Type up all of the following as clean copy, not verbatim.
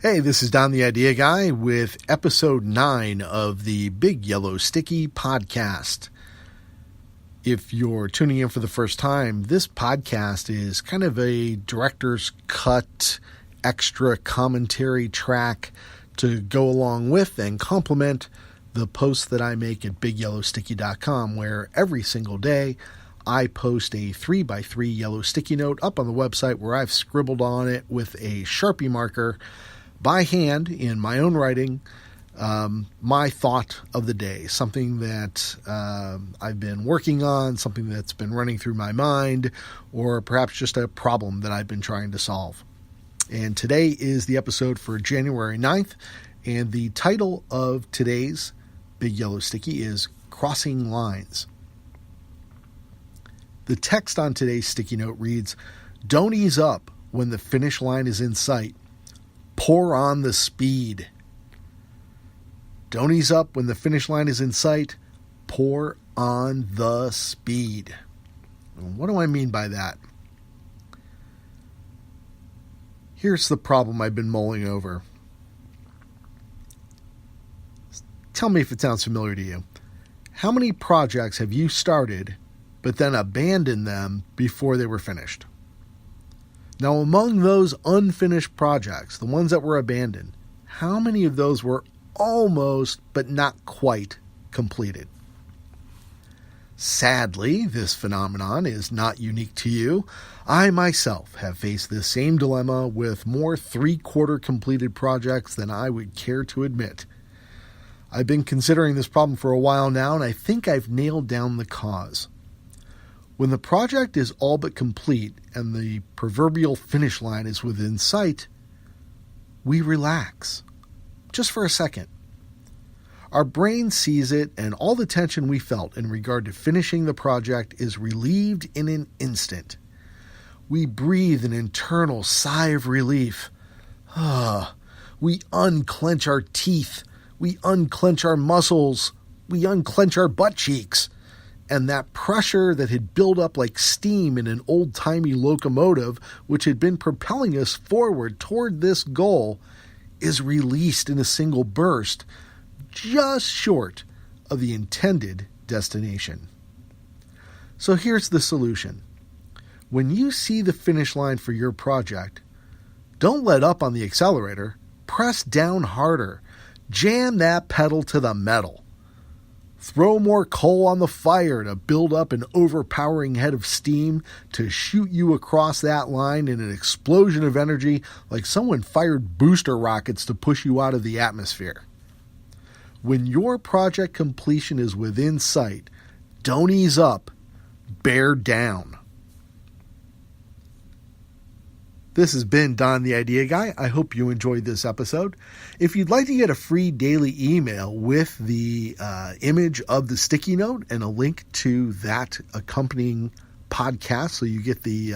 Hey, this is Don the Idea Guy with episode 9 of the Big Yellow Sticky podcast. If you're tuning in for the first time, this podcast is kind of a director's cut, extra commentary track to go along with and complement the posts that I make at BigYellowSticky.com, where every single day I post a 3x3 yellow sticky note up on the website where I've scribbled on it with a Sharpie marker by hand in my own writing, my thought of the day, something that I've been working on, something that's been running through my mind, or perhaps just a problem that I've been trying to solve. And today is the episode for January 9th, and the title of today's Big Yellow Sticky is Crossing Lines. The text on today's sticky note reads, "Don't ease up when the finish line is in sight. Pour on the speed." Don't ease up when the finish line is in sight. Pour on the speed. What do I mean by that? Here's the problem I've been mulling over. Tell me if it sounds familiar to you. How many projects have you started but then abandoned them before they were finished? Now, among those unfinished projects, the ones that were abandoned, how many of those were almost but not quite completed? Sadly, this phenomenon is not unique to you. I myself have faced this same dilemma with more three-quarter completed projects than I would care to admit. I've been considering this problem for a while now, and I think I've nailed down the cause. When the project is all but complete and the proverbial finish line is within sight, we relax, just for a second. Our brain sees it, and all the tension we felt in regard to finishing the project is relieved in an instant. We breathe an internal sigh of relief. We unclench our teeth, we unclench our muscles, we unclench our butt cheeks. And that pressure that had built up like steam in an old-timey locomotive, which had been propelling us forward toward this goal, is released in a single burst, just short of the intended destination. So here's the solution. When you see the finish line for your project, don't let up on the accelerator. Press down harder. Jam that pedal to the metal. Throw more coal on the fire to build up an overpowering head of steam to shoot you across that line in an explosion of energy like someone fired booster rockets to push you out of the atmosphere. When your project completion is within sight, don't ease up, bear down. This has been Don the Idea Guy. I hope you enjoyed this episode. If you'd like to get a free daily email with the image of the sticky note and a link to that accompanying podcast, so you get the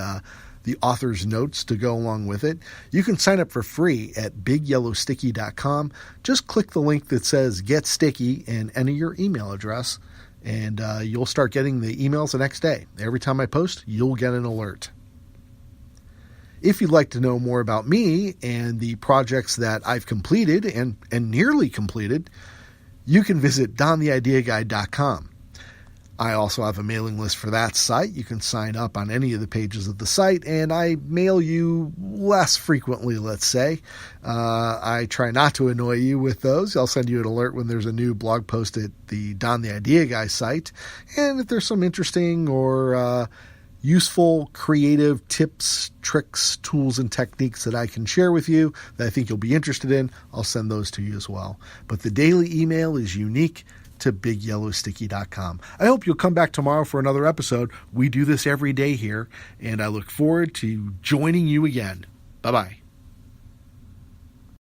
author's notes to go along with it, you can sign up for free at BigYellowSticky.com. Just click the link that says Get Sticky and enter your email address, and you'll start getting the emails the next day. Every time I post, you'll get an alert. If you'd like to know more about me and the projects that I've completed and nearly completed, you can visit dontheideaguy.com. I also have a mailing list for that site. You can sign up on any of the pages of the site, and I mail you less frequently, let's say. I try not to annoy you with those. I'll send you an alert when there's a new blog post at the Don the Idea Guy site. And if there's some interesting or useful, creative tips, tricks, tools, and techniques that I can share with you that I think you'll be interested in, I'll send those to you as well. But the daily email is unique to BigYellowSticky.com. I hope you'll come back tomorrow for another episode. We do this every day here, and I look forward to joining you again. Bye-bye.